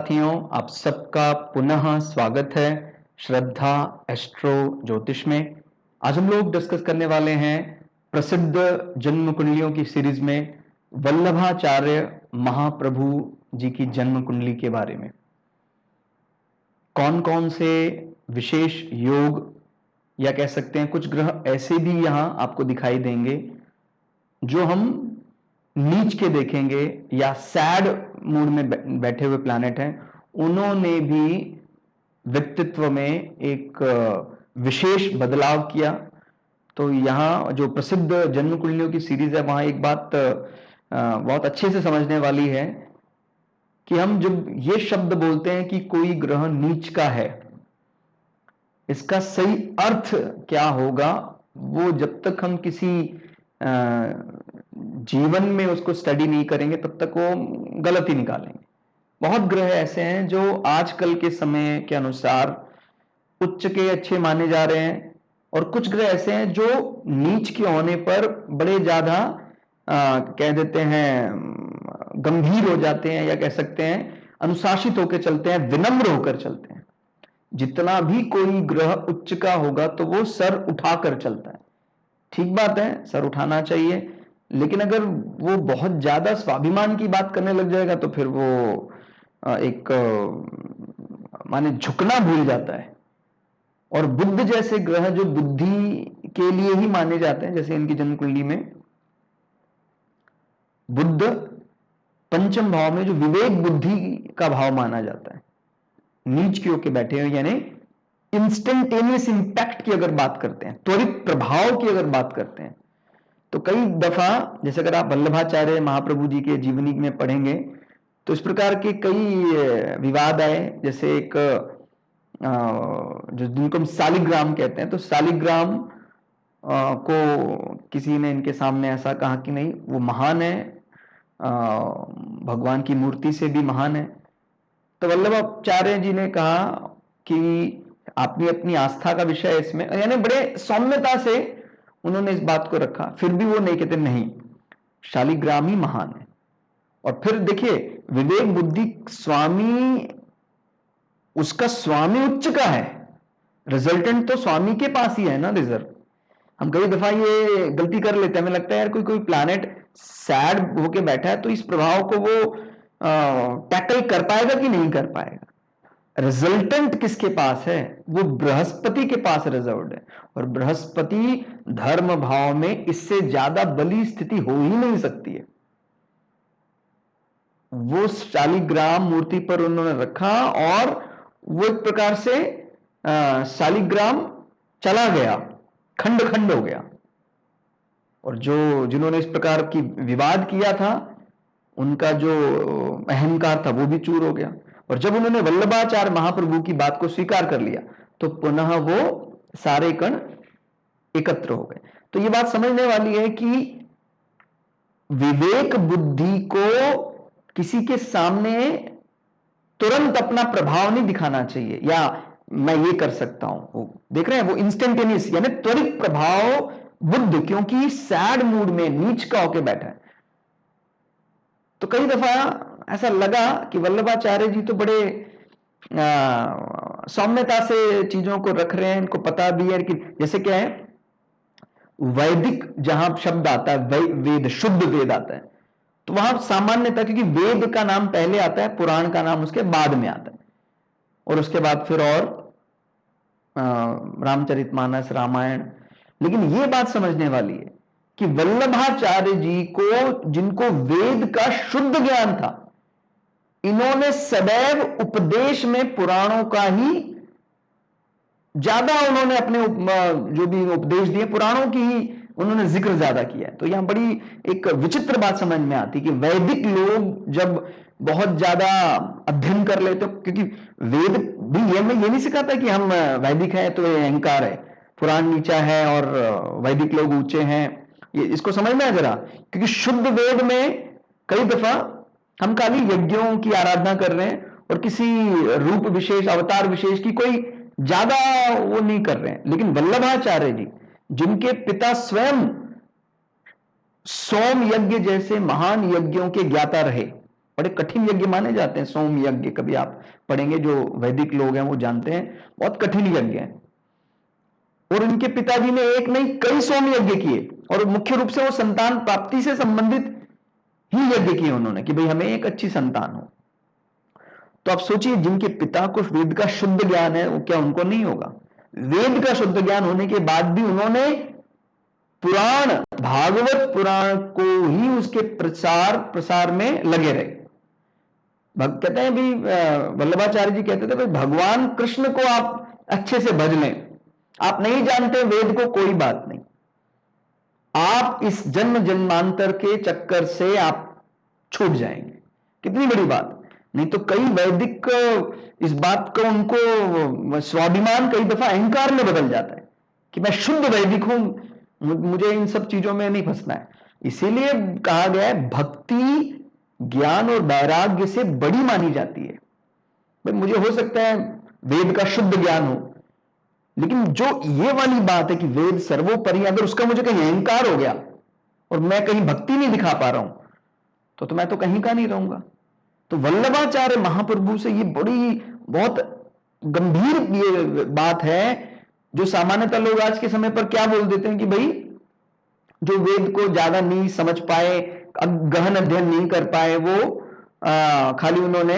साथियों, आप सबका पुनः स्वागत है श्रद्धा एस्ट्रो ज्योतिष में। आज हम लोग डिस्कस करने वाले हैं प्रसिद्ध जन्म कुंडलियों की सीरीज में वल्लभाचार्य महाप्रभु जी की जन्म कुंडली के बारे में। कौन कौन से विशेष योग या कह सकते हैं कुछ ग्रह ऐसे भी यहां आपको दिखाई देंगे जो हम नीच के देखेंगे या सैड मूड में बैठे हुए प्लैनेट हैं, उन्होंने भी व्यक्तित्व में एक विशेष बदलाव किया। तो यहाँ जो प्रसिद्ध जन्म कुंडलियों की सीरीज है, वहां एक बात बहुत अच्छे से समझने वाली है कि हम जब ये शब्द बोलते हैं कि कोई ग्रह नीच का है, इसका सही अर्थ क्या होगा, वो जब तक हम किसी जीवन में उसको स्टडी नहीं करेंगे तब तक वो गलत ही निकालेंगे। बहुत ग्रह ऐसे हैं जो आजकल के समय के अनुसार उच्च के अच्छे माने जा रहे हैं, और कुछ ग्रह ऐसे हैं जो नीच के होने पर बड़े ज्यादा कह देते हैं गंभीर हो जाते हैं, या कह सकते हैं अनुशासित होकर चलते हैं, विनम्र होकर चलते हैं। जितना भी कोई ग्रह उच्च का होगा तो वो सर उठाकर चलता है। ठीक बात है, सर उठाना चाहिए, लेकिन अगर वो बहुत ज्यादा स्वाभिमान की बात करने लग जाएगा तो फिर वो एक माने झुकना भूल जाता है। और बुध जैसे ग्रह जो बुद्धि के लिए ही माने जाते हैं, जैसे इनकी जन्म कुंडली में बुध पंचम भाव में जो विवेक बुद्धि का भाव माना जाता है, नीच के होके बैठे हुए, यानी इंस्टेंटेनियस इंपैक्ट की अगर बात करते हैं, त्वरित प्रभाव की अगर बात करते हैं, तो कई दफा जैसे अगर आप वल्लभाचार्य महाप्रभु जी के जीवनी में पढ़ेंगे तो इस प्रकार के कई विवाद आए। जैसे एक जो जिनको हम शालिग्राम कहते हैं, तो शालिग्राम को किसी ने इनके सामने ऐसा कहा कि नहीं, वो महान है, भगवान की मूर्ति से भी महान है। तो वल्लभाचार्य जी ने कहा कि आपने अपनी आस्था का विषय इसमें, यानी बड़े सौम्यता से उन्होंने इस बात को रखा, फिर भी वो नहीं कहते नहीं, शालिग्राम ही महान है। और फिर देखिए, विवेक बुद्धि स्वामी, उसका स्वामी उच्च का है, रिजल्टेंट तो स्वामी के पास ही है ना रिजर्व। हम कई दफा ये गलती कर लेते हैं, हमें लगता है यार कोई कोई प्लैनेट सैड होके बैठा है तो इस प्रभाव को वो टैकल कर पाएगा कि नहीं कर पाएगा। रिजल्टेंट किसके पास है? वो बृहस्पति के पास रिजर्व्ड है, और बृहस्पति धर्म भाव में इससे ज्यादा बली स्थिति हो ही नहीं सकती है। वो शालिग्राम मूर्ति पर उन्होंने रखा और वो एक प्रकार से शालिग्राम चला गया, खंड खंड हो गया, और जो जिन्होंने इस प्रकार की विवाद किया था उनका जो अहंकार था वो भी चूर हो गया। और जब उन्होंने वल्लभाचार्य महाप्रभु की बात को स्वीकार कर लिया तो पुनः वो सारे कण एकत्र हो गए। तो ये बात समझने वाली है कि विवेक बुद्धि को किसी के सामने तुरंत अपना प्रभाव नहीं दिखाना चाहिए, या मैं ये कर सकता हूं, वो देख रहे हैं, वो इंस्टेंटेनियस यानी त्वरित प्रभाव बुद्ध, क्योंकि सैड मूड में नीच का होके बैठा है। तो कई दफा ऐसा लगा कि वल्लभाचार्य जी तो बड़े सौम्यता से चीजों को रख रहे हैं, इनको पता भी है कि जैसे क्या है, वैदिक जहां शब्द आता है, वेद, शुद्ध वेद आता है, तो वहां सामान्यतः, क्योंकि वेद का नाम पहले आता है, पुराण का नाम उसके बाद में आता है, और उसके बाद फिर और रामचरितमानस, रामायण। लेकिन यह बात समझने वाली है कि वल्लभाचार्य जी को, जिनको वेद का शुद्ध ज्ञान था, इन्होंने सदैव उपदेश में पुराणों का ही ज्यादा, उन्होंने अपने जो भी उपदेश दिए पुराणों की ही उन्होंने जिक्र ज्यादा किया है। तो यहां बड़ी एक विचित्र बात समझ में आती कि वैदिक लोग जब बहुत ज्यादा अध्ययन कर लेते, क्योंकि वेद भी ये में ये नहीं सिखाता कि हम वैदिक है तो ये अहंकार है, पुराण नीचा है और वैदिक लोग ऊंचे हैं। ये इसको समझना है जरा, क्योंकि शुद्ध वेद में कई दफा हम खाली यज्ञों की आराधना कर रहे हैं और किसी रूप विशेष, अवतार विशेष की कोई ज्यादा वो नहीं कर रहे हैं। लेकिन वल्लभाचार्य जी, जिनके पिता स्वयं सोम यज्ञ जैसे महान यज्ञों के ज्ञाता रहे, बड़े कठिन यज्ञ माने जाते हैं। सोम यज्ञ कभी आप पढ़ेंगे, जो वैदिक लोग हैं वो जानते हैं, बहुत कठिन यज्ञ है। और उनके पिताजी ने एक नहीं कई सोम यज्ञ किए, और मुख्य रूप से वो संतान प्राप्ति से संबंधित ही यज्ञ किए उन्होंने, कि भाई हमें एक अच्छी संतान हो। तो आप सोचिए, जिनके पिता को वेद का शुद्ध ज्ञान है, वो क्या उनको नहीं होगा? वेद का शुद्ध ज्ञान होने के बाद भी उन्होंने पुराण, भागवत पुराण को ही उसके प्रचार प्रसार में लगे रहे। कहते हैं भी, वल्लभाचार्य जी कहते थे भाई, भगवान कृष्ण को आप अच्छे से भज लें, आप नहीं जानते वेद को, कोई बात नहीं, आप इस जन्म जन्मांतर के चक्कर से आप छूट जाएंगे। कितनी बड़ी बात। नहीं तो कई वैदिक इस बात को, उनको स्वाभिमान कई दफा अहंकार में बदल जाता है कि मैं शुद्ध वैदिक हूं, मुझे इन सब चीजों में नहीं फंसना है। इसीलिए कहा गया है भक्ति ज्ञान और वैराग्य से बड़ी मानी जाती है। भाई मुझे हो सकता है वेद का शुद्ध ज्ञान हो, लेकिन जो ये वाली बात है कि वेद सर्वोपरि, अगर उसका मुझे कहीं अहंकार हो गया और मैं कहीं भक्ति नहीं दिखा पा रहा हूं, तो मैं तो कहीं का नहीं रहूंगा। तो वल्लभाचार्य महाप्रभु से ये बड़ी बहुत गंभीर ये बात है, जो सामान्यतः लोग आज के समय पर क्या बोल देते हैं कि भाई जो वेद को ज्यादा नहीं समझ पाए, गहन अध्ययन नहीं कर पाए, वो खाली उन्होंने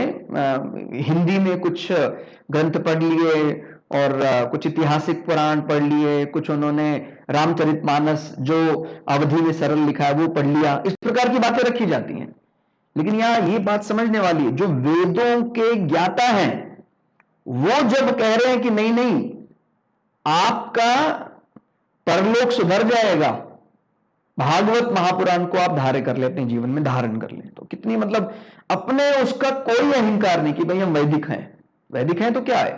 हिंदी में कुछ ग्रंथ पढ़ लिए और कुछ ऐतिहासिक पुराण पढ़ लिए, कुछ उन्होंने रामचरितमानस जो अवधि में सरल लिखा है वो पढ़ लिया, इस प्रकार की बातें रखी जाती हैं। लेकिन यहां ये बात समझने वाली है, जो वेदों के ज्ञाता हैं वो जब कह रहे हैं कि नहीं नहीं, आपका परलोक सुधर जाएगा, भागवत महापुराण को आप धारे कर ले, अपने जीवन में धारण कर ले, तो कितनी मतलब अपने उसका कोई अहंकार नहीं कि भाई हम वैदिक हैं। वैदिक हैं तो क्या है,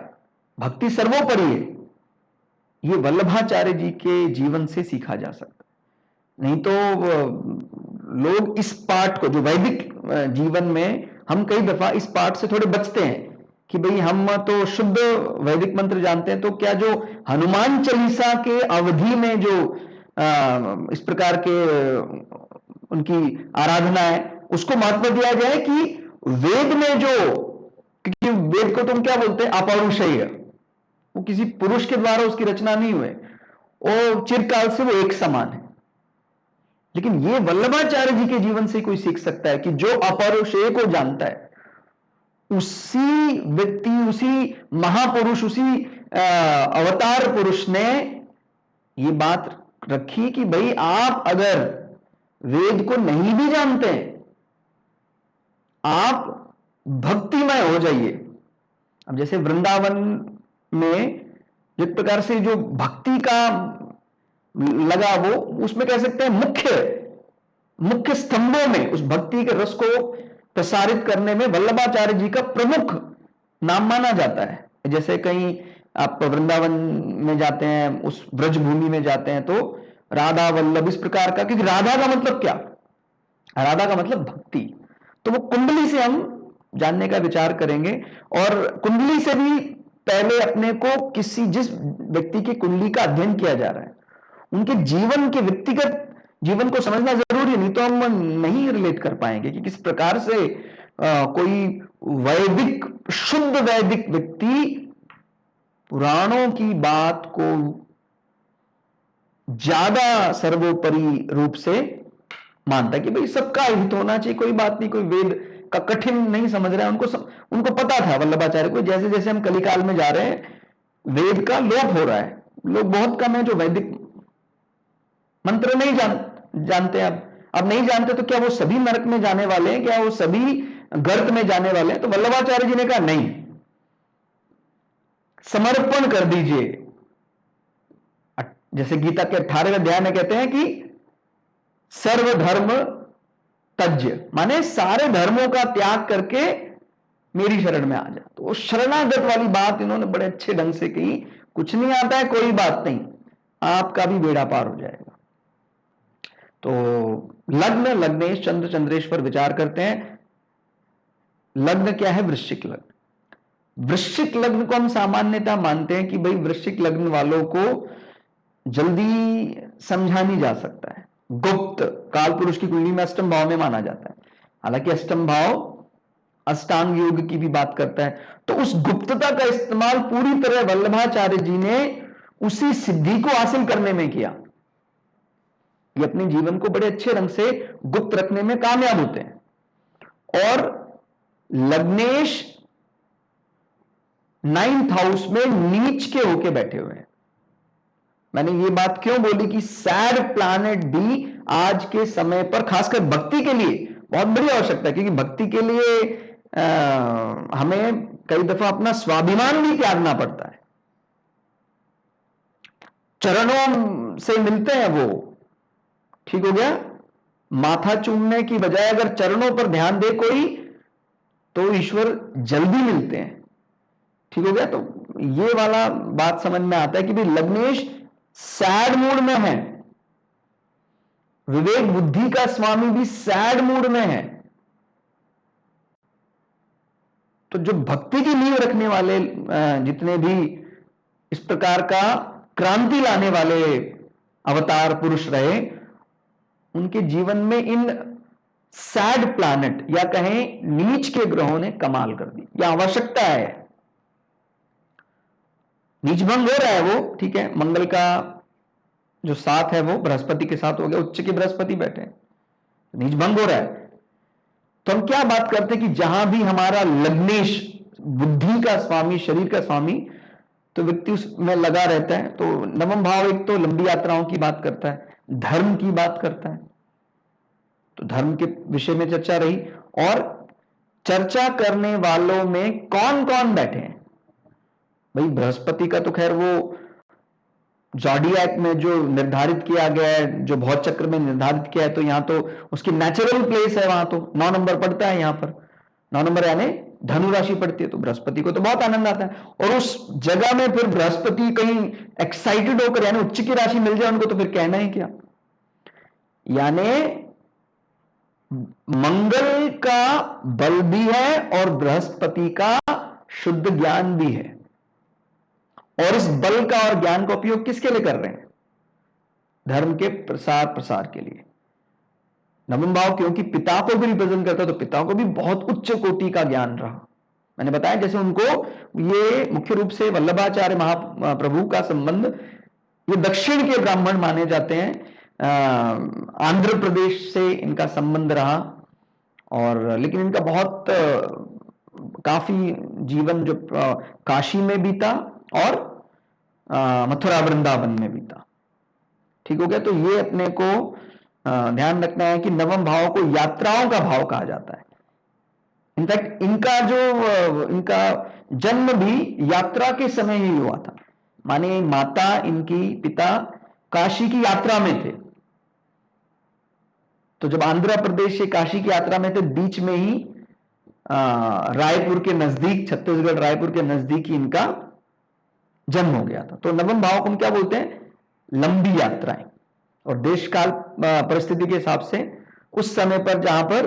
भक्ति सर्वोपरि है। ये वल्लभाचार्य जी के जीवन से सीखा जा सकता। नहीं तो लोग इस पाठ को, जो वैदिक जीवन में हम कई दफा इस पाठ से थोड़े बचते हैं कि भाई हम तो शुद्ध वैदिक मंत्र जानते हैं, तो क्या जो हनुमान चालीसा के अवधि में जो इस प्रकार के उनकी आराधना है, उसको महत्व दिया जाए कि वेद में जो, क्योंकि वेद को तुम क्या बोलते हैं, अपौरुषेय, वो किसी पुरुष के द्वारा उसकी रचना नहीं हुए, और चिरकाल से वो एक समान है। लेकिन ये वल्लभाचार्य जी के जीवन से कोई सीख सकता है कि जो अपौरुषेय को जानता है, उसी व्यक्ति, उसी महापुरुष, उसी अवतार पुरुष ने ये बात रखी कि भाई आप अगर वेद को नहीं भी जानते हैं, आप भक्तिमय हो जाइए। अब जैसे वृंदावन में जिस प्रकार से जो भक्ति का लगा, वो उसमें कह सकते हैं मुख्य स्तंभों में उस भक्ति के रस को प्रसारित करने में वल्लभाचार्य जी का प्रमुख नाम माना जाता है। जैसे कहीं आप वृंदावन में जाते हैं, उस ब्रज भूमि में जाते हैं, तो राधा वल्लभ इस प्रकार का, क्योंकि राधा का मतलब क्या, राधा का मतलब भक्ति। तो वो कुंडली से हम जानने का विचार करेंगे, और कुंडली से भी पहले अपने को जिस व्यक्ति की कुंडली का अध्ययन किया जा रहा है, उनके जीवन के व्यक्तिगत जीवन को समझना जरूरी, नहीं तो हम नहीं रिलेट कर पाएंगे कि किस प्रकार से कोई वैदिक, शुद्ध वैदिक व्यक्ति पुराणों की बात को ज्यादा सर्वोपरि रूप से मानता है कि भाई सबका हित होना चाहिए, कोई बात नहीं, कोई वेद का कठिन नहीं समझ रहा है। उनको पता था वल्लभाचार्य को, जैसे जैसे हम कलिकाल में जा रहे हैं वेद का लोप हो रहा है, लोग बहुत कम है जो वैदिक मंत्र नहीं जानते। अब नहीं जानते तो क्या वो सभी नरक में जाने वाले हैं, क्या वो सभी गर्त में जाने वाले हैं? तो वल्लभाचार्य जी ने कहा नहीं, समर्पण कर दीजिए। जैसे गीता के 18वें अध्याय में कहते हैं कि सर्वधर्म तज्य, माने सारे धर्मों का त्याग करके मेरी शरण में आ जा। तो वो शरणागत वाली बात इन्होंने बड़े अच्छे ढंग से कही। कुछ नहीं आता है, कोई बात नहीं, आपका भी बेड़ा पार हो जाएगा। तो लग्नेश चंद्र चंद्रेश पर विचार करते हैं। लग्न क्या है? वृश्चिक लग्न। वृश्चिक लग्न को हम सामान्यतः मानते हैं कि भाई वृश्चिक लग्न वालों को जल्दी समझा नहीं जा सकता है, गुप्त काल पुरुष की कुंडली में अष्टम भाव में माना जाता है। हालांकि अष्टम भाव अष्टांग योग की भी बात करता है। तो उस गुप्तता का इस्तेमाल पूरी तरह वल्लभाचार्य जी ने उसी सिद्धि को हासिल करने में किया। ये अपने जीवन को बड़े अच्छे ढंग से गुप्त रखने में कामयाब होते हैं। और लग्नेश 9th हाउस में नीच के होके बैठे हुए हैं। मैंने ये बात क्यों बोली कि सैड प्लैनेट भी आज के समय पर खासकर भक्ति के लिए बहुत बड़ी आवश्यकता है, क्योंकि भक्ति के लिए हमें कई दफा अपना स्वाभिमान भी त्यागना पड़ता है। चरणों से मिलते हैं वो, ठीक हो गया, माथा चूमने की बजाय अगर चरणों पर ध्यान दे कोई तो ईश्वर जल्दी मिलते हैं, ठीक हो गया। तो ये वाला बात समझ में आता है कि भाई लग्नेश सैड मूड में है, विवेक बुद्धि का स्वामी भी सैड मूड में है। तो जो भक्ति की नींव रखने वाले जितने भी इस प्रकार का क्रांति लाने वाले अवतार पुरुष रहे, उनके जीवन में इन सैड प्लैनेट या कहें नीच के ग्रहों ने कमाल कर दी। यह आवश्यकता है। नीच भंग हो रहा है वो, ठीक है, मंगल का जो साथ है वो बृहस्पति के साथ हो गया, उच्च के बृहस्पति बैठे, नीच भंग हो रहा है। तो हम क्या बात करते हैं कि जहां भी हमारा लग्नेश बुद्धि का स्वामी, शरीर का स्वामी, तो व्यक्ति उसमें लगा रहता है। तो नवम भाव एक तो लंबी यात्राओं की बात करता है, धर्म की बात करता है, तो धर्म के विषय में चर्चा रही। और चर्चा करने वालों में कौन कौन बैठे हैं भाई? बृहस्पति का तो खैर वो जॉडियक में जो निर्धारित किया गया है, जो भौत चक्र में निर्धारित किया है, तो यहां तो उसकी नेचुरल प्लेस है, वहां तो 9 नंबर पड़ता है, यहां पर 9 नंबर यानी धनु राशि पड़ती है। तो बृहस्पति को तो बहुत आनंद आता है, और उस जगह में फिर बृहस्पति कहीं एक्साइटेड होकर यानी उच्च की राशि मिल जाए उनको, तो फिर कहना ही क्या। यानी मंगल का बल भी है और बृहस्पति का शुद्ध ज्ञान भी है, और इस बल का और ज्ञान का उपयोग किसके लिए कर रहे हैं? धर्म के प्रसार के लिए। नवम भाव क्योंकि पिता को भी रिप्रेजेंट करता है, तो पिता को भी बहुत उच्च कोटि का ज्ञान रहा। मैंने बताया जैसे उनको ये मुख्य रूप से वल्लभाचार्य महाप्रभु का संबंध, ये दक्षिण के ब्राह्मण माने जाते हैं, आंध्र प्रदेश से इनका संबंध रहा, और लेकिन इनका बहुत काफी जीवन जो काशी में बीता और मथुरा वृंदावन में बीता, ठीक हो गया। तो ये अपने को ध्यान रखना है कि नवम भाव को यात्राओं का भाव कहा जाता है। इनफैक्ट इनका जन्म भी यात्रा के समय ही हुआ था। माने माता इनकी पिता काशी की यात्रा में थे, तो जब आंध्र प्रदेश से काशी की यात्रा में थे, बीच में ही रायपुर के नजदीक, छत्तीसगढ़ रायपुर के नजदीक ही इनका जन्म हो गया था। तो नवम भाव को हम क्या बोलते हैं? लंबी यात्राएं। और देश काल परिस्थिति के हिसाब से उस समय पर जहां पर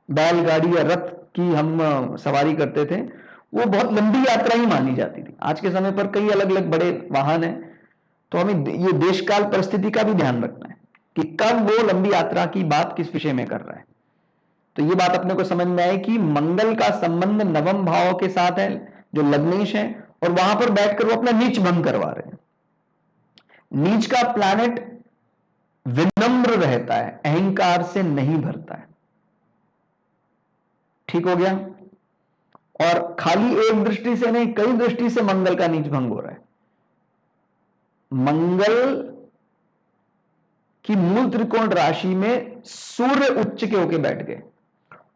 बैलगाड़ी या रथ की हम सवारी करते थे, वो बहुत लंबी यात्रा ही मानी जाती थी। आज के समय पर कई अलग अलग बड़े वाहन हैं, तो हमें ये देश काल परिस्थिति का भी ध्यान रखना है कि कब वो लंबी यात्रा की बात किस विषय में कर रहा है। तो ये बात अपने को समझ में आए कि मंगल का संबंध नवम भाव के साथ है, जो लग्नेश है, और वहां पर बैठकर वो अपना नीच भंग करवा रहे हैं। नीच का प्लैनेट विनम्र रहता है, अहंकार से नहीं भरता है, ठीक हो गया। और खाली एक दृष्टि से नहीं, कई दृष्टि से मंगल का नीच भंग हो रहा है। मंगल की मूल त्रिकोण राशि में सूर्य उच्च के होके बैठ गए,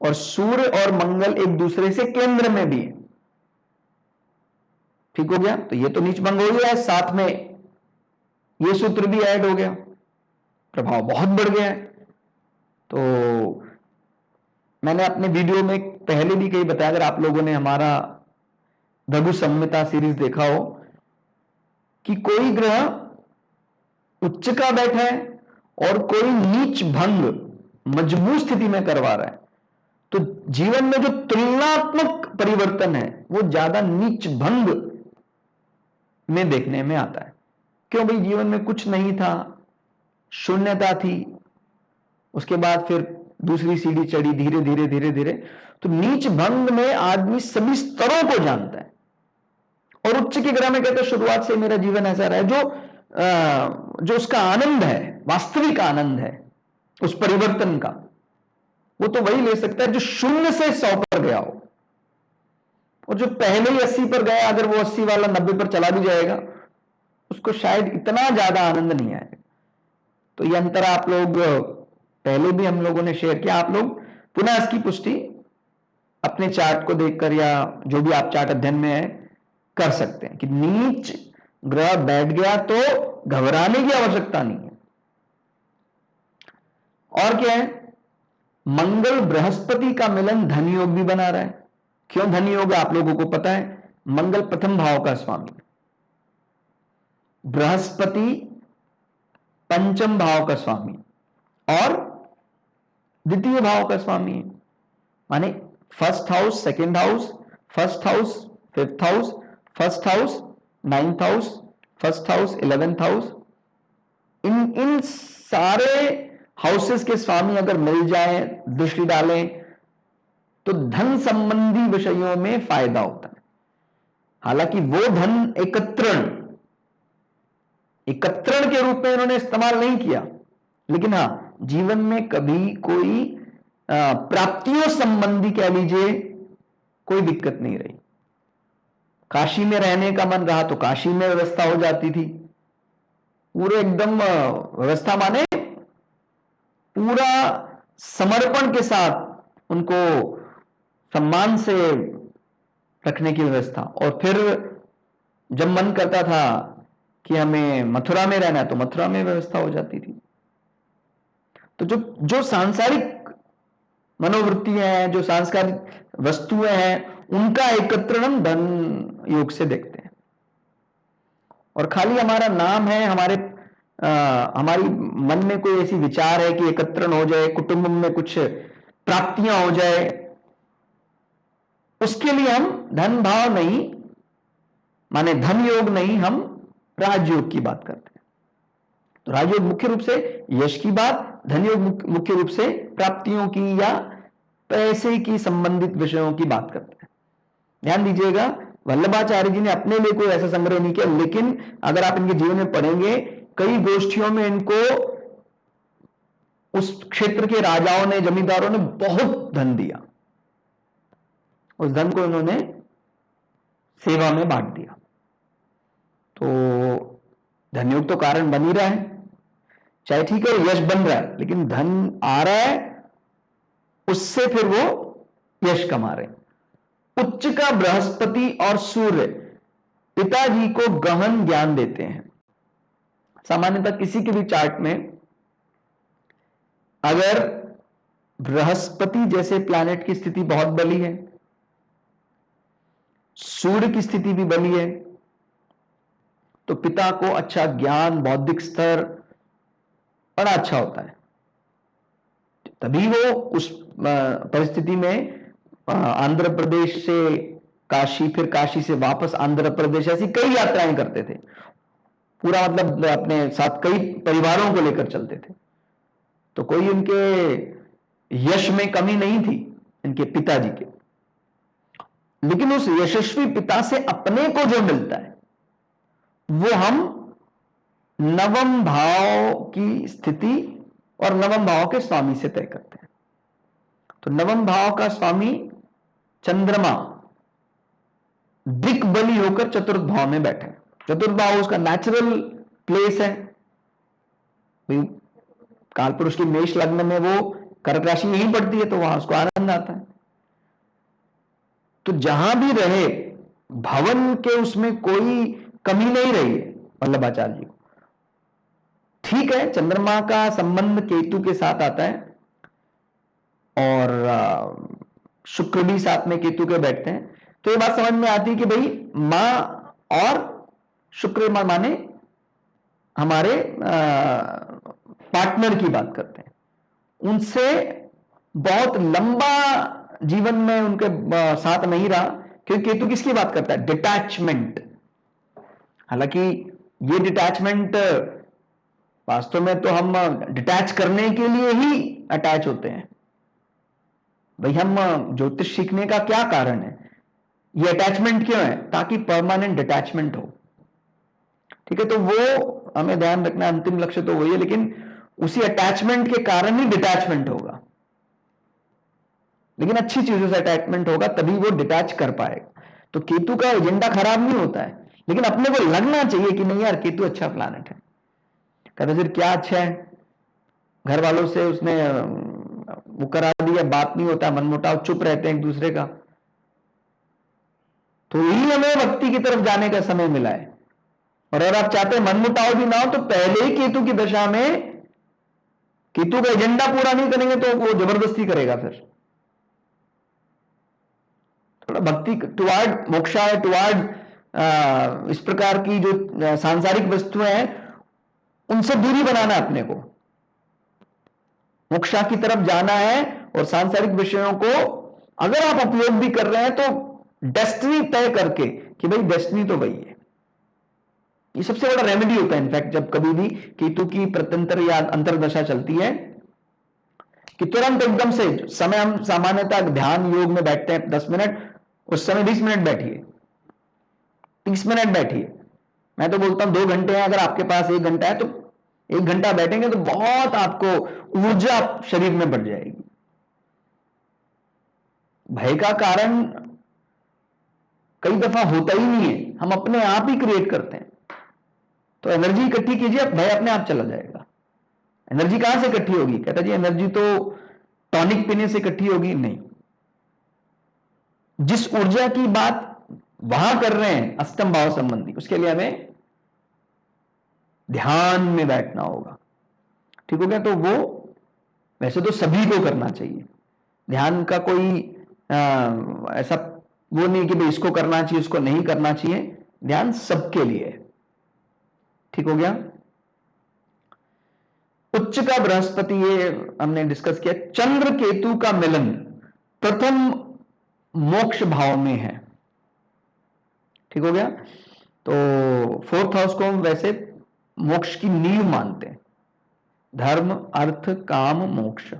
और सूर्य और मंगल एक दूसरे से केंद्र में भी है, ठीक हो गया। तो ये तो नीच भंग हो गया है, साथ में ये सूत्र भी ऐड हो गया, प्रभाव बहुत बढ़ गया है। तो मैंने अपने वीडियो में पहले भी कई बताया, अगर आप लोगों ने हमारा रघु संहिता सीरीज देखा हो, कि कोई ग्रह उच्च का बैठा है और कोई नीच भंग मजबूत स्थिति में करवा रहा है, तो जीवन में जो तुलनात्मक परिवर्तन है वो ज्यादा नीच भंग में देखने में आता है। क्यों भाई? जीवन में कुछ नहीं था, शून्यता थी, उसके बाद फिर दूसरी सीढ़ी चढ़ी, धीरे धीरे धीरे धीरे। तो नीच भंग में आदमी सभी स्तरों को जानता है, और उच्च के ग्रह में कहते हैं शुरुआत से मेरा जीवन ऐसा रहा है, जो उसका आनंद है, वास्तविक आनंद है उस परिवर्तन का, वो तो वही ले सकता है जो शून्य से 100 पर गया हो। और जो पहले ही 80 पर गया, अगर वो 80 वाला 90 पर चला भी जाएगा, उसको शायद इतना ज्यादा आनंद नहीं आएगा। तो ये अंतर आप लोग पहले भी हम लोगों ने शेयर किया, आप लोग पुनः इसकी पुष्टि अपने चार्ट को देखकर या जो भी आप चार्ट अध्ययन में है कर सकते हैं कि नीच ग्रह बैठ गया तो घबराने की आवश्यकता नहीं है। और क्या है, मंगल बृहस्पति का मिलन धन योग भी बना रहा है। क्यों धन योग? आप लोगों को पता है, मंगल प्रथम भाव का स्वामी, बृहस्पति पंचम भाव का स्वामी और द्वितीय भाव का स्वामी है। माने first house, second house, first house, fifth house, first house, ninth house, first house, 11th house, इन सारे हाउसेस के स्वामी अगर मिल जाए, दृष्टि डालें, तो धन संबंधी विषयों में फायदा होता है। हालांकि वो धन एकत्रण के रूप में इन्होंने इस्तेमाल नहीं किया, लेकिन हां, जीवन में कभी कोई प्राप्तियों संबंधी कह लीजिए कोई दिक्कत नहीं रही। काशी में रहने का मन रहा तो काशी में व्यवस्था हो जाती थी, पूरे एकदम व्यवस्था माने पूरा समर्पण के साथ उनको सम्मान से रखने की व्यवस्था। और फिर जब मन करता था कि हमें मथुरा में रहना है तो मथुरा में व्यवस्था हो जाती थी। तो जो सांसारिक मनोवृत्तियां हैं, जो सांस्कारिक वस्तुएं हैं, उनका एकत्रण हम धन योग से देखते हैं। और खाली हमारा नाम है, हमारी मन में कोई ऐसी विचार है कि एकत्रण हो जाए, कुटुंब में कुछ प्राप्तियां हो जाए, उसके लिए हम धन भाव नहीं, माने धन योग नहीं, हम राजयोग की बात करते हैं। तो राजयोग मुख्य रूप से यश की बात, धन योग मुख्य रूप से प्राप्तियों की या पैसे की संबंधित विषयों की बात करते हैं। ध्यान दीजिएगा, वल्लभाचार्य जी ने अपने लिए कोई ऐसा संग्रह नहीं किया, लेकिन अगर आप इनके जीवन में पढ़ेंगे, कई गोष्ठियों में इनको उस क्षेत्र के राजाओं ने, जमींदारों ने बहुत धन दिया। उस धन को इन्होंने सेवा में बांट दिया। तो धनयोग तो कारण बन ही रहा है, चाहे ठीक है यश बन रहा है, लेकिन धन आ रहा है, उससे फिर वो यश कमा रहे। उच्च का बृहस्पति और सूर्य पिताजी को गहन ज्ञान देते हैं। सामान्यतः किसी के भी चार्ट में अगर बृहस्पति जैसे प्लैनेट की स्थिति बहुत बली है, सूर्य की स्थिति भी बली है, तो पिता को अच्छा ज्ञान, बौद्धिक स्तर बड़ा अच्छा होता है। तभी वो उस परिस्थिति में आंध्र प्रदेश से काशी, फिर काशी से वापस आंध्र प्रदेश, ऐसी कई यात्राएं करते थे। पूरा मतलब अपने साथ कई परिवारों को लेकर चलते थे। तो कोई इनके यश में कमी नहीं थी इनके पिताजी के, लेकिन उस यशस्वी पिता से अपने को जो मिलता है वो हम नवम भाव की स्थिति और नवम भाव के स्वामी से तय करते हैं। तो नवम भाव का स्वामी चंद्रमा दिग्बली होकर चतुर्थ भाव में बैठे। चतुर्थ भाव उसका नेचुरल प्लेस है। कालपुरुष की मेष लग्न में वो कर्क राशि यहीं पड़ती है, तो वहां उसको आनंद आता है। तो जहां भी रहे भवन के उसमें कोई कमी नहीं रही है वल्लभाचार्य जी को। ठीक है, चंद्रमा का संबंध केतु के साथ आता है और शुक्र भी साथ में केतु के बैठते हैं, तो ये बात समझ में आती है कि भाई मां और शुक्र माने हमारे पार्टनर की बात करते हैं, उनसे बहुत लंबा जीवन में उनके साथ नहीं रहा, क्योंकि केतु किसकी बात करता है? डिटैचमेंट। हालांकि ये डिटैचमेंट वास्तव में तो हम डिटैच करने के लिए ही अटैच होते हैं, भाई हम ज्योतिष सीखने का क्या कारण है, ये अटैचमेंट क्यों है, ताकि परमानेंट डिटैचमेंट हो। ठीक है, तो वो हमें ध्यान रखना, अंतिम लक्ष्य तो वही है, लेकिन उसी अटैचमेंट के कारण ही डिटैचमेंट होगा। लेकिन अच्छी चीजों से अटैचमेंट होगा तभी वो डिटैच कर पाएगा। तो केतु का एजेंडा खराब नहीं होता है, लेकिन अपने को लगना चाहिए कि नहीं यार केतु अच्छा प्लैनेट है। कहते फिर क्या अच्छा है, घर वालों से उसने वो करा दिया, बात नहीं होता, मनमुटाव, चुप रहते हैं एक दूसरे का। तो यही हमें भक्ति की तरफ जाने का समय मिला है। और अगर आप चाहते हैं मनमुटाव भी ना हो, तो पहले ही केतु की दशा में केतु का एजेंडा पूरा नहीं करेंगे तो वो जबरदस्ती करेगा। फिर थोड़ा भक्ति टुवार्ड मोक्षा है, टुवार्ड इस प्रकार की जो सांसारिक वस्तुएं हैं उनसे दूरी बनाना है अपने को, मोक्षा की तरफ जाना है। और सांसारिक विषयों को अगर आप उपयोग भी कर रहे हैं तो डेस्टिनी तय करके कि भाई डेस्टिनी तो वही है। ये सबसे बड़ा रेमेडी होता है इनफैक्ट, जब कभी भी केतु की प्रत्यंतर या अंतरदशा चलती है, कि तुरंत एकदम से समय, हम सामान्यतः ध्यान योग में बैठते हैं 10 मिनट, उस समय 20 मिनट बैठिए, 30 मिनट बैठिए। मैं तो बोलता हूं 2 घंटे हैं, अगर आपके पास 1 घंटा है तो 1 घंटा बैठेंगे तो बहुत आपको ऊर्जा शरीर में बढ़ जाएगी। भय का कारण कई दफा होता ही नहीं है, हम अपने आप ही क्रिएट करते हैं। तो एनर्जी इकट्ठी कीजिए, भय अपने आप चला जाएगा। एनर्जी कहां से इकट्ठी होगी, कहता जी एनर्जी तो टॉनिक पीने से इकट्ठी होगी, नहीं। जिस ऊर्जा की बात वहां कर रहे हैं अष्टम भाव संबंधी, उसके लिए हमें ध्यान में बैठना होगा। ठीक हो गया, तो वो वैसे तो सभी को करना चाहिए ध्यान का, कोई ऐसा वो नहीं कि भाई इसको करना चाहिए इसको नहीं करना चाहिए, ध्यान सबके लिए है। ठीक हो गया। उच्च का बृहस्पति, ये हमने डिस्कस किया। चंद्र केतु का मिलन प्रथम मोक्ष भाव में है। ठीक हो गया। तो 4th हाउस को हम वैसे मोक्ष की नींव मानते हैं, धर्म अर्थ काम मोक्ष।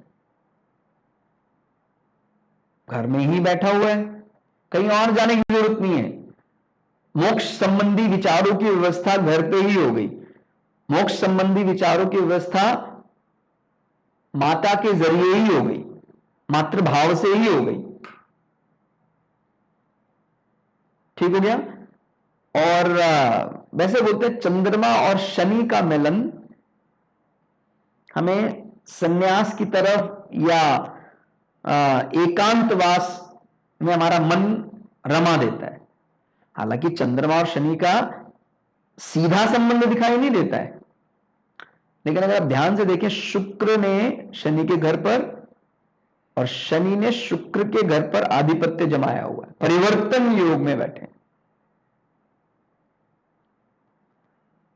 घर में ही बैठा हुआ है, कहीं और जाने की जरूरत नहीं है। मोक्ष संबंधी विचारों की व्यवस्था घर पे ही हो गई। मोक्ष संबंधी विचारों की व्यवस्था माता के जरिए ही हो गई, मातृभाव से ही हो गई। ठीक हो गया। और वैसे बोलते हैं चंद्रमा और शनि का मिलन हमें सन्यास की तरफ या एकांतवास में हमारा मन रमा देता है। हालांकि चंद्रमा और शनि का सीधा संबंध दिखाई नहीं देता है, लेकिन अगर आप ध्यान से देखें, शुक्र ने शनि के घर पर और शनि ने शुक्र के घर पर आधिपत्य जमाया हुआ है, परिवर्तन योग में बैठे।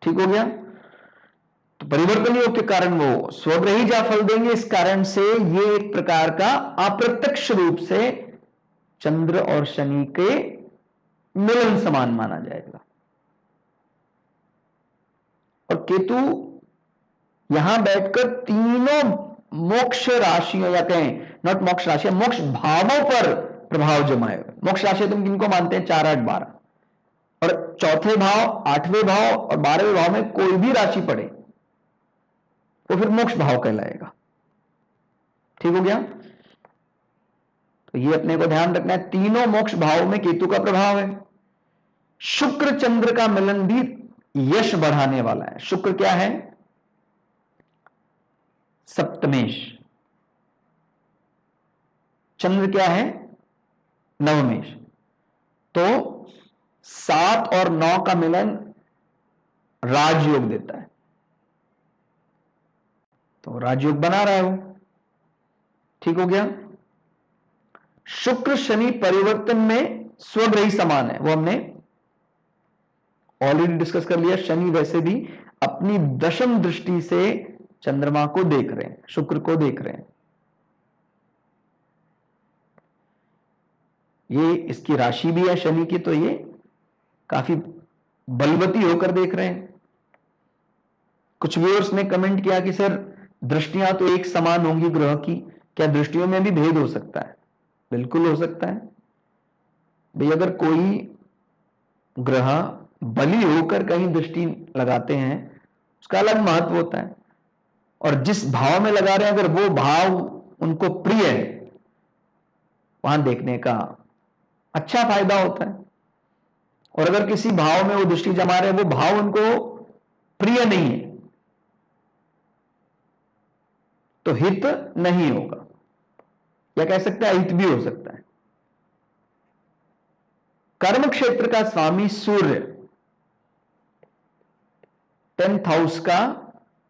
ठीक हो गया। तो परिवर्तन योग के कारण वो स्वग्रही जा फल देंगे। इस कारण से ये एक प्रकार का अप्रत्यक्ष रूप से चंद्र और शनि के मिलन समान माना जाएगा। और केतु यहां बैठकर तीनों मोक्ष राशियों, या कहें नॉट मोक्ष राशि, मोक्ष भावों पर प्रभाव जमाए। मोक्ष राशि तुम किनको मानते हैं, 4 8 12, और चौथे भाव, 8वें भाव और 12वें भाव में कोई भी राशि पड़े वो फिर मोक्ष भाव कहलाएगा। ठीक हो गया। तो ये अपने को ध्यान रखना है, तीनों मोक्ष भाव में केतु का प्रभाव है। शुक्र चंद्र का मिलन भी यश बढ़ाने वाला है। शुक्र क्या है, सप्तमेश। चंद्र क्या है, नवमेश। तो 7 और 9 का मिलन राजयोग देता है, तो राजयोग बना रहा है वो। ठीक हो गया। शुक्र शनि परिवर्तन में स्वग्रही समान है, वो हमने ऑलरेडी डिस्कस कर लिया। शनि वैसे भी अपनी दशम दृष्टि से चंद्रमा को देख रहे हैं, शुक्र को देख रहे हैं। ये इसकी राशि भी है शनि की, तो ये काफी बलवती होकर देख रहे हैं। कुछ व्यूअर्स ने कमेंट किया कि सर दृष्टियां तो एक समान होंगी ग्रह की, क्या दृष्टियों में भी भेद हो सकता है? बिल्कुल हो सकता है भाई। अगर कोई ग्रह बली होकर कहीं दृष्टि लगाते हैं, उसका अलग महत्व होता है, और जिस भाव में लगा रहे हैं अगर वो भाव उनको प्रिय है, वहां देखने का अच्छा फायदा होता है। और अगर किसी भाव में वो दृष्टि जमा रहे, वो भाव उनको प्रिय नहीं है, तो हित नहीं होगा, या कह सकते हैं अहित भी हो सकता है। कर्म क्षेत्र का स्वामी सूर्य, 10th हाउस का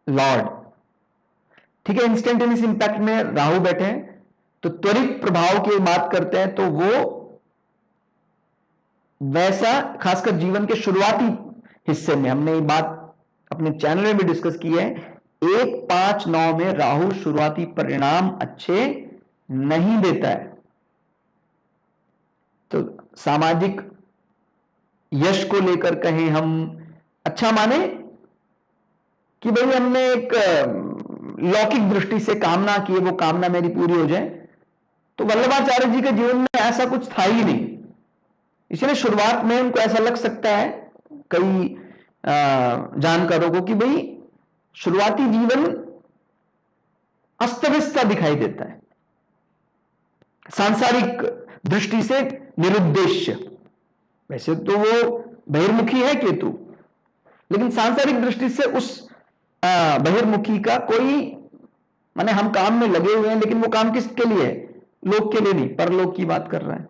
लॉर्ड, ठीक है, इंस्टेंटेनियस इंपैक्ट में राहु बैठे हैं, तो त्वरित प्रभाव की बात करते हैं तो वो वैसा, खासकर जीवन के शुरुआती हिस्से में, हमने ये बात अपने चैनल में भी डिस्कस की है, 1-5-9 में राहु शुरुआती परिणाम अच्छे नहीं देता है। तो सामाजिक यश को लेकर कहें हम, अच्छा माने कि भाई हमने एक लौकिक दृष्टि से कामना की, वो कामना मेरी पूरी हो जाए, तो वल्लभाचार्य जी के जीवन में ऐसा कुछ था ही नहीं। इसलिए शुरुआत में उनको ऐसा लग सकता है कई जानकारों को कि भाई शुरुआती जीवन अस्त व्यस्त दिखाई देता है, सांसारिक दृष्टि से निरुद्देश्य। वैसे तो वो बहिर्मुखी है केतु, लेकिन सांसारिक दृष्टि से उस बहिर्मुखी का कोई, माने हम काम में लगे हुए हैं, लेकिन वो काम किसके लिए है? लोक के लिए नहीं, परलोक की बात कर रहा है।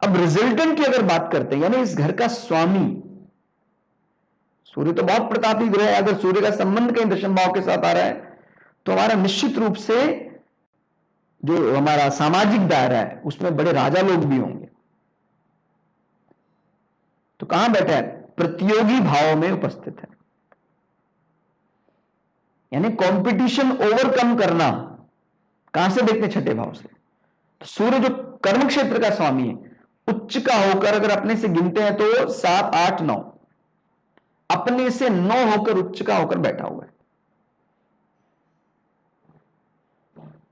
अब रिजल्टेंट की अगर बात करते हैं, यानी इस घर का स्वामी सूर्य तो बहुत प्रतापी ग्रह है, अगर सूर्य का संबंध कहीं दशम भाव के साथ आ रहा है, तो हमारा निश्चित रूप से जो हमारा सामाजिक दायरा है उसमें बड़े राजा लोग भी होंगे। तो कहां बैठा है? प्रतियोगी भाव में उपस्थित है, यानी कंपटीशन ओवरकम करना। कहां से देखते? छठे भाव से। तो सूर्य जो कर्म क्षेत्र का स्वामी है, उच्च का होकर अगर अपने से गिनते हैं तो 7, 8, 9, अपने से 9 होकर उच्च का होकर बैठा हुआ है।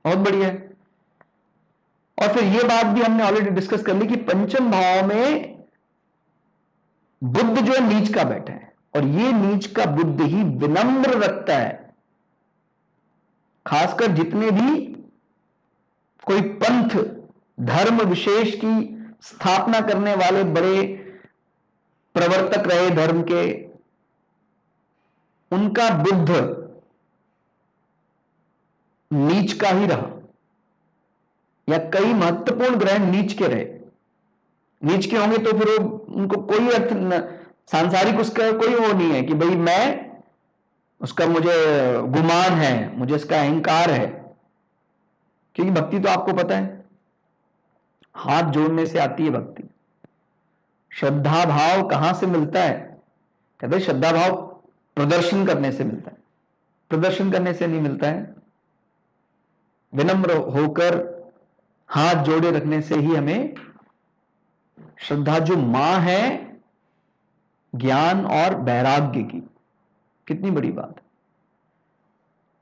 बहुत बढ़िया है। और फिर यह बात भी हमने ऑलरेडी डिस्कस कर ली कि पंचम भाव में बुध जो है नीच का बैठा है, और ये नीच का बुध ही विनम्र रखता है। खासकर जितने भी कोई पंथ धर्म विशेष की स्थापना करने वाले बड़े प्रवर्तक रहे धर्म के, उनका बुद्ध नीच का ही रहा, या कई महत्वपूर्ण ग्रह नीच के रहे। नीच के होंगे तो फिर उनको कोई अर्थ सांसारिक उसका कोई वो नहीं है कि भाई मैं उसका, मुझे गुमान है, मुझे इसका अहंकार है। क्योंकि भक्ति तो आपको पता है हाथ जोड़ने से आती है भक्ति। श्रद्धा भाव कहां से मिलता है? कहते हैं श्रद्धा भाव प्रदर्शन करने से मिलता है, प्रदर्शन करने से नहीं मिलता है। विनम्र होकर हाथ जोड़े रखने से ही हमें श्रद्धा, जो मां है ज्ञान और वैराग्य की, कितनी बड़ी बात है।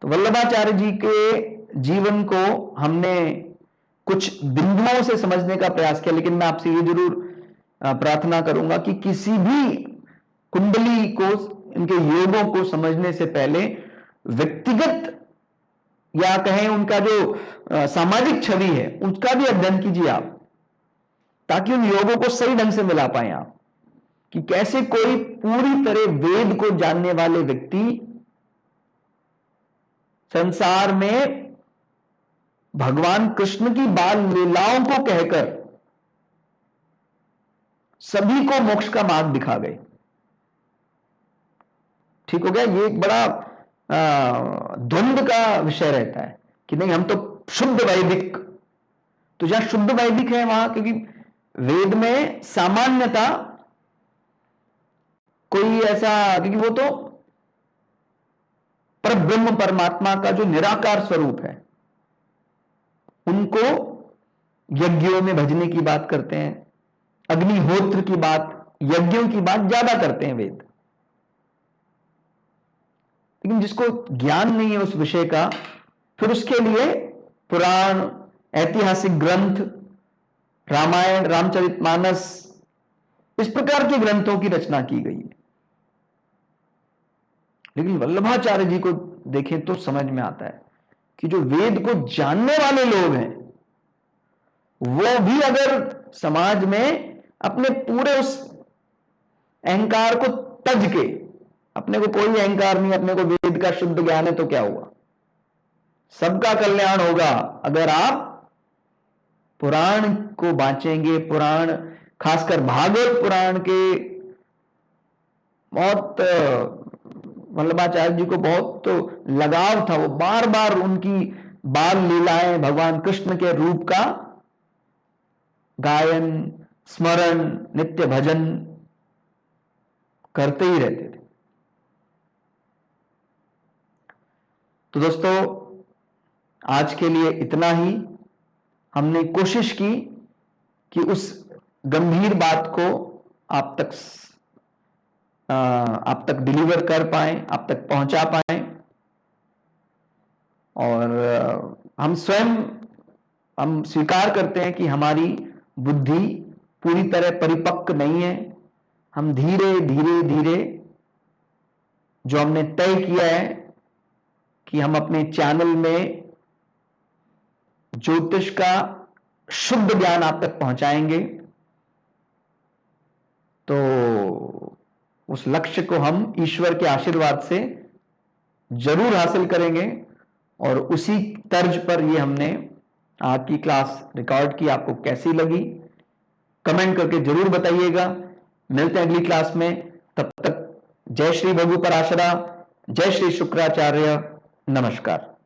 तो वल्लभाचार्य जी के जीवन को हमने कुछ बिंदुओं से समझने का प्रयास किया, लेकिन मैं आपसे ये जरूर प्रार्थना करूंगा कि किसी भी कुंडली को, इनके योगों को समझने से पहले व्यक्तिगत या कहें उनका जो सामाजिक छवि है उसका भी अध्ययन कीजिए आप, ताकि उन योगों को सही ढंग से मिला पाए आप, कि कैसे कोई पूरी तरह वेद को जानने वाले व्यक्ति संसार में भगवान कृष्ण की बाल लीलाओं को कहकर सभी को मोक्ष का मार्ग दिखा गए। ठीक हो गया? ये एक बड़ा द्वंद्व का विषय रहता है कि नहीं हम तो शुद्ध वैदिक, तो जहां शुद्ध वैदिक है वहां, क्योंकि वेद में सामान्यता कोई ऐसा, क्योंकि वो तो परब्रह्म परमात्मा का जो निराकार स्वरूप है, उनको यज्ञों में भजने की बात करते हैं, अग्निहोत्र की बात, यज्ञों की बात ज्यादा करते हैं वेद। लेकिन जिसको ज्ञान नहीं है उस विषय का, फिर उसके लिए पुराण ऐतिहासिक ग्रंथ, रामायण, रामचरितमानस, इस प्रकार के ग्रंथों की रचना की गई है। लेकिन वल्लभाचार्य जी को देखें तो समझ में आता है कि जो वेद को जानने वाले लोग हैं वो भी अगर समाज में अपने पूरे उस अहंकार को तज के, अपने को कोई अहंकार नहीं, अपने को वेद का शुद्ध ज्ञान है, तो क्या हुआ? सबका कल्याण होगा अगर आप पुराण को बांचेंगे। पुराण, खासकर भागवत पुराण के बहुत, वल्लभाचार्य जी को बहुत तो लगाव था। वो बार बार उनकी बाल लीलाएं, भगवान कृष्ण के रूप का गायन, स्मरण, नित्य भजन करते ही रहते थे। तो दोस्तों, आज के लिए इतना ही। हमने कोशिश की कि उस गंभीर बात को आप तक डिलीवर कर पाए, आप तक पहुंचा पाए। और हम स्वयं स्वीकार करते हैं कि हमारी बुद्धि पूरी तरह परिपक्व नहीं है। हम धीरे धीरे धीरे जो हमने तय किया है कि हम अपने चैनल में ज्योतिष का शुद्ध ज्ञान आप तक पहुंचाएंगे, तो उस लक्ष्य को हम ईश्वर के आशीर्वाद से जरूर हासिल करेंगे। और उसी तर्ज पर ये हमने आज की क्लास रिकॉर्ड की। आपको कैसी लगी कमेंट करके जरूर बताइएगा। मिलते हैं अगली क्लास में। तब तक जय श्री भगु पराशरा, जय श्री शुक्राचार्य, नमस्कार।